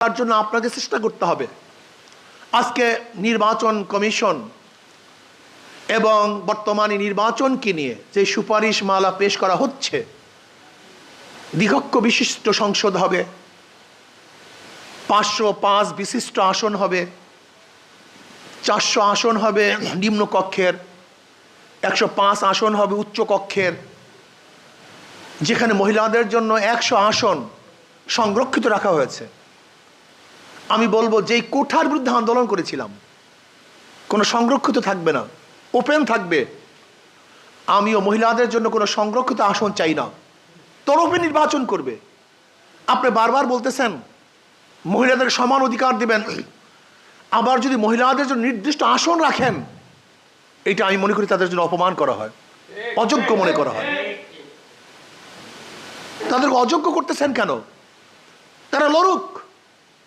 তার জন্য আপনাকে চেষ্টা করতে হবে। আজকে নির্বাচন কমিশন এবং বর্তমানে নির্বাচনকে নিয়ে যে সুপারিশ মালা পেশ করা হচ্ছে, দ্বিকক্ষ বিশিষ্ট সংসদ হবে, 505 বিশিষ্ট আসন হবে, 400 আসন হবে নিম্নকক্ষের, 105 আসন হবে উচ্চ কক্ষের, যেখানে মহিলাদের জন্য 100 আসন সংরক্ষিত রাখা হয়েছে। আমি বলবো যেই কোঠার বিরুদ্ধে আন্দোলন করেছিলাম, কোনো সংরক্ষিত থাকবে না, ওপেন থাকবে। আমিও মহিলাদের জন্য কোনো সংরক্ষিত আসন চাই না, তরফে নির্বাচন করবে। আপনি বারবার বলতেছেন মহিলাদের সমান অধিকার দিবেন, আবার যদি মহিলাদের জন্য নির্দিষ্ট আসন রাখেন, এটা আমি মনে করি তাদের জন্য অপমান করা হয়, অযোগ্য মনে করা হয়। তাদেরকে অযোগ্য করতেছেন কেন? তারা লড়ুক,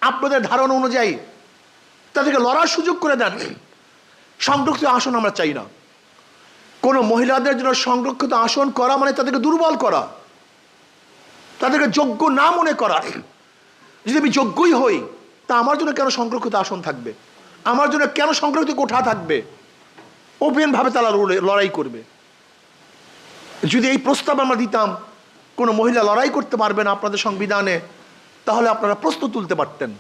আপনাদের ধারণা অনুযায়ী তাদেরকে লড়ার সুযোগ করে দেন। সংরক্ষিত আসন আমরা চাই না। কোনো মহিলাদের জন্য সংরক্ষিত আসন করা মানে তাদেরকে দুর্বল করা, তাদেরকে যোগ্য না মনে করা। যদি আমি যোগ্যই হই, তা আমার জন্য কেন সংরক্ষিত আসন থাকবে? আমার জন্য কেন সংরক্ষিত কোঠা থাকবে? ওপেনভাবে তারা লড়াই করবে। যদি এই প্রস্তাব আমরা দিতাম কোনো মহিলা লড়াই করতে পারবে না আপনাদের সংবিধানে, তাহলে আপনারা প্রশ্ন তুলতে পারতেন।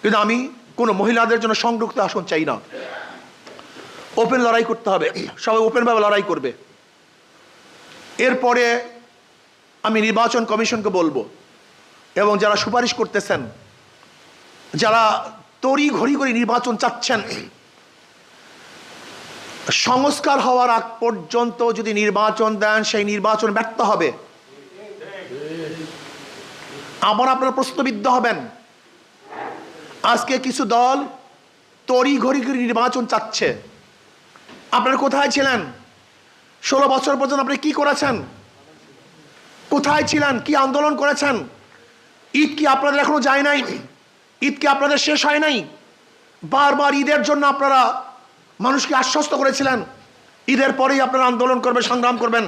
কিন্তু আমি কোনো মহিলাদের জন্য সংরক্ষিত আসন চাই না। ওপেন লড়াই করতে হবে, সবাই ওপেনভাবে লড়াই করবে। এরপরে আমি নির্বাচন কমিশনকে বলবো, এবং যারা সুপারিশ করতেছেন, যারা তড়ি ঘড়ি করে নির্বাচন চাচ্ছেন, সংস্কার হওয়ার আগ পর্যন্ত যদি নির্বাচন দেন, সেই নির্বাচন ব্যর্থ হবে। আবার আপনারা প্রশ্নবিদ্ধ হবেন। আজকে কিছু দল তড়ি ঘড়ি করে নির্বাচন চাচ্ছে। আপনারা কোথায় ছিলেন? 16 বছর পর্যন্ত আপনি কি করেছেন? কোথায় ছিলেন? কি আন্দোলন করেছেন? ঈদ কি আপনাদের এখনো যায় নাই? ঈদ কি আপনাদের শেষ হয় নাই? বারবার ঈদের জন্য আপনারা মানুষকে আশ্বস্ত করেছিলেন ঈদের পরেই আপনারা আন্দোলন করবেন, সংগ্রাম করবেন।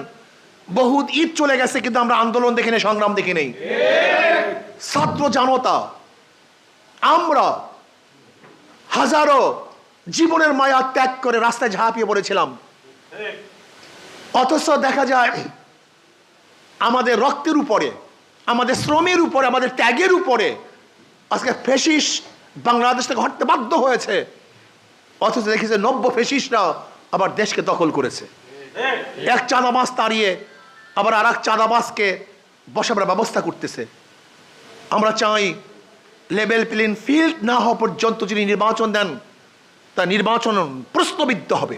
বহুত ঈদ চলে গেছে, কিন্তু আমরা আন্দোলন দেখি নেই, সংগ্রাম দেখি নেই। ছাত্র জনতা আমরা হাজারো জীবনের মায়া ত্যাগ করে রাস্তায় ঝাঁপিয়ে পড়েছিলাম, অথচ দেখা যায় আমাদের রক্তের উপরে, আমাদের শ্রমের উপরে, আমাদের ত্যাগের উপরে আজকে ফ্যাসিস্ট বাংলাদেশ থেকে হটতে বাধ্য হয়েছে। অথচ দেখেছে 90 ফ্যাসিস্টরা আবার দেশকে দখল করেছে। এক চাঁদাবাজ তাড়িয়ে আবার আর এক চাঁদাবাজকে বসাবার ব্যবস্থা করতেছে। আমরা চাই লেভেল প্লেইং ফিল্ড না হওয়া পর্যন্ত যিনি নির্বাচন দেন, তা নির্বাচন প্রশ্নবিদ্ধ হবে,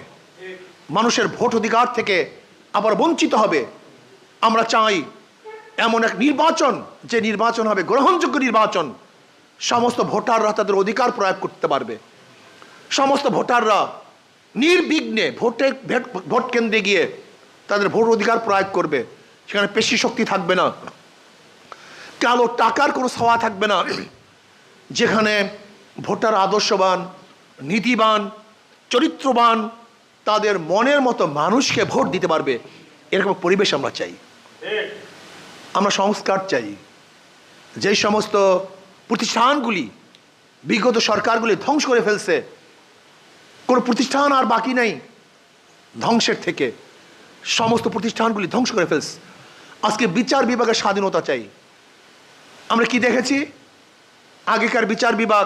মানুষের ভোট অধিকার থেকে আবার বঞ্চিত হবে। আমরা চাই এমন এক নির্বাচন, যে নির্বাচন হবে গ্রহণযোগ্য নির্বাচন। সমস্ত ভোটাররা তাদের অধিকার প্রয়োগ করতে পারবে, সমস্ত ভোটাররা নির্বিঘ্নে ভোট কেন্দ্রে গিয়ে তাদের ভোট অধিকার প্রয়োগ করবে। সেখানে পেশি শক্তি থাকবে না, কালো টাকার কোনো ছায়া থাকবে না। যেখানে ভোটার আদর্শবান, নীতিবান, চরিত্রবান, তাদের মনের মতো মানুষকে ভোট দিতে পারবে, এরকম পরিবেশ আমরা চাই। আমরা সংস্কার চাই। যেই সমস্ত প্রতিষ্ঠানগুলি বিগত সরকারগুলি ধ্বংস করে ফেলছে, কোনো প্রতিষ্ঠান আর বাকি নেই ধ্বংসের থেকে, সমস্ত প্রতিষ্ঠানগুলি ধ্বংস করে ফেলছে। আজকে বিচার বিভাগের স্বাধীনতা চাই। আমরা কি দেখেছি? আগেকার বিচার বিভাগ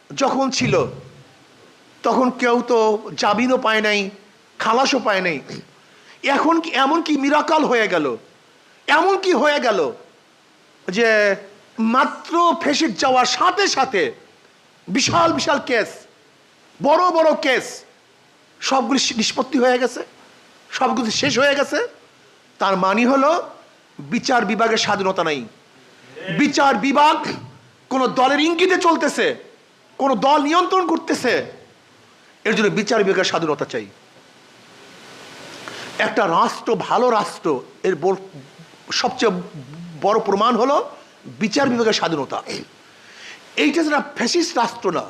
যখন ছিল, তখন কেউ তো জামিনও পায় নাই, খালাসও পায় নাই। এখন কি এমন কি মিরাকাল হয়ে গেল, এমন কি হয়ে গেল যে মাত্র ফেসিট যাওয়ার সাথে সাথে বিশাল বিশাল কেস, বড় বড় কেস সবগুলি নিষ্পত্তি হয়ে গেছে, সবগুলি শেষ হয়ে গেছে। তার মানে হলো বিচার বিভাগের স্বাধীনতা নাই। বিচার বিভাগ কোনো দলের ইঙ্গিতে চলতেছে, কোনো দল নিয়ন্ত্রণ করতেছে। এর জন্য বিচার বিভাগের স্বাধীনতা চাই। একটা রাষ্ট্র, ভালো রাষ্ট্র, এর সবচেয়ে বড় প্রমাণ হলো বিচার বিভাগের স্বাধীনতা। এইটা যেটা ফ্যাসিস্ট রাষ্ট্র না,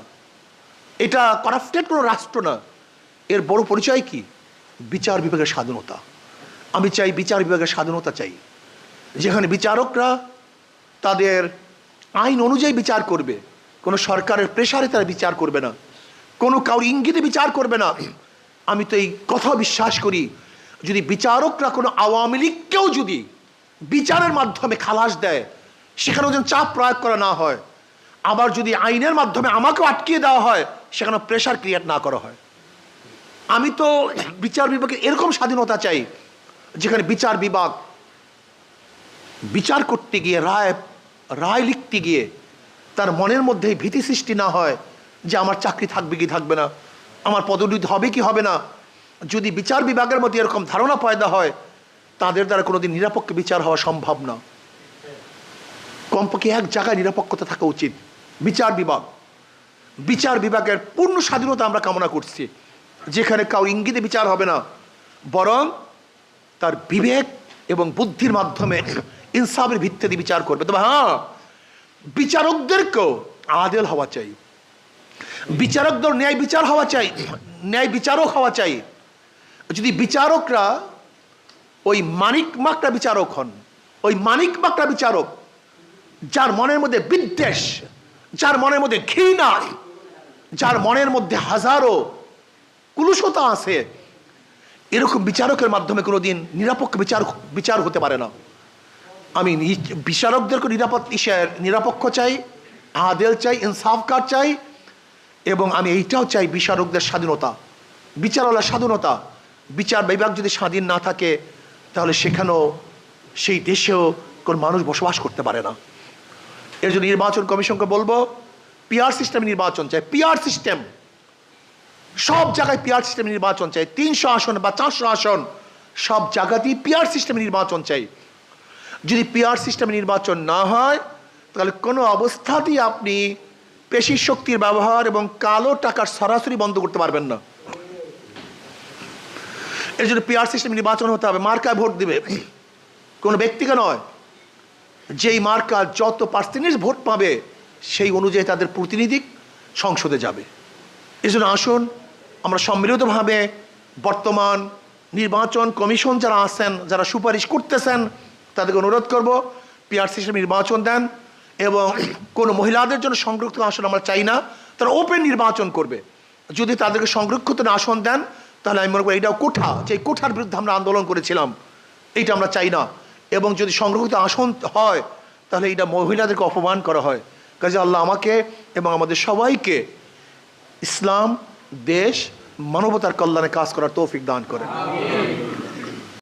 এটা করাপ্টেড কোনো রাষ্ট্র না। এর বড় পরিচয় কি? বিচার বিভাগের স্বাধীনতা। আমি চাই বিচার বিভাগের স্বাধীনতা চাই, যেখানে বিচারকরা তাদের আইন অনুযায়ী বিচার করবে, কোনো সরকারের প্রেসারে তারা বিচার করবে না, কোনো কারোর ইঙ্গিতে বিচার করবে না। আমি তো এই কথা বিশ্বাস করি, যদি বিচারকরা কোনো আওয়ামী লীগকেও যদি বিচারের মাধ্যমে খালাস দেয়, সেখানেও যেন চাপ প্রয়োগ করা না হয়। আবার যদি আইনের মাধ্যমে আমাকেও আটকিয়ে দেওয়া হয়, সেখানে প্রেসার ক্রিয়েট না করা হয়। আমি তো বিচার বিভাগের এরকম স্বাধীনতা চাই, যেখানে বিচার বিভাগ বিচার করতে গিয়ে রায় লিখতে গিয়ে তার মনের মধ্যে ভীতি সৃষ্টি না হয় যে আমার চাকরি থাকবে কি থাকবে না, আমার পদোন্নতি হবে কি হবে না। যদি বিচার বিভাগের মধ্যে এরকম ধারণা পয়দা হয়, তাদের দ্বারা কোনোদিন নিরপেক্ষ বিচার হওয়া সম্ভব না। কমপক্ষে এক জায়গায় নিরপেক্ষতা থাকা উচিত। বিচার বিভাগের পূর্ণ স্বাধীনতা আমরা কামনা করছি, যেখানে কাউ ইঙ্গিতে বিচার হবে না, বরং তার বিবেক এবং বুদ্ধির মাধ্যমে ইনসাফের ভিত্তিতে বিচার করবে। তবে হ্যাঁ, বিচারকদেরকেও আদেল হওয়া চাই, বিচারকদের ন্যায় বিচার হওয়া চাই, ন্যায় বিচারক হওয়া চাই। যদি বিচারকরা ওই মানিক মাকড়া বিচারক হন, ওই মানিক মাকড়া বিচারক যার মনের মধ্যে বিদ্বেষ, যার মনের মধ্যে ঘৃণা, যার মনের মধ্যে হাজারো কুলুষতা আছে, এরকম বিচারকের মাধ্যমে কোনোদিন নিরপেক্ষ বিচার হতে পারে না। আমি বিচারকদেরকে নিরপেক্ষ চাই, আদেল চাই, ইনসাফকার চাই, এবং আমি এইটাও চাই বিচারকদের স্বাধীনতা, বিচারওয়ালার স্বাধীনতা। বিচার বিভাগ যদি স্বাধীন না থাকে, তাহলে সেখানেও সেই দেশেও কোন মানুষ বসবাস করতে পারে না। এর জন্য নির্বাচন কমিশনকে বলবো, পিআর সিস্টেমে নির্বাচন চাই। পিআর সিস্টেম, সব জায়গায় পিআর সিস্টেমে নির্বাচন চাই। 300 আসন বা 400 আসন, সব জায়গাতেই পিআর সিস্টেমে নির্বাচন চাই। যদি পিআর সিস্টেমে নির্বাচন না হয়, তাহলে কোনো অবস্থাতেই আপনি পেশি শক্তির ব্যবহার এবং কালো টাকার সরাসরি বন্ধ করতে পারবেন না। এর জন্য পিআর সিস্টেমে নির্বাচন হতে হবে। মার্কায় ভোট দিবে, কোনো ব্যক্তিকে নয়। যেই মার্কা যত পার্সেন্টেজ ভোট পাবে, সেই অনুযায়ী তাদের প্রতিনিধি সংসদে যাবে। এই জন্য আসুন আমরা সম্মিলিতভাবে বর্তমান নির্বাচন কমিশন যারা আছেন, যারা সুপারিশ করতেছেন, তাদেরকে অনুরোধ করব পিআর সিস্টেমে নির্বাচন দেন। এবং কোনো মহিলাদের জন্য সংরক্ষিত আসন আমরা চাই না, তারা ওপেন নির্বাচন করবে। যদি তাদেরকে সংরক্ষিত আসন দেন, তাহলে আমি মনে করি এটাও কোঠা, যে কোঠার বিরুদ্ধে আমরা আন্দোলন করেছিলাম, এইটা আমরা চাই না। এবং যদি সংরক্ষিত আসন হয়, তাহলে এটা মহিলাদেরকে অপমান করা হয়। কাজে আল্লাহ আমাকে এবং আমাদের সবাইকে ইসলাম, দেশ, মানবতার কল্যাণে কাজ করার তৌফিক দান করেন।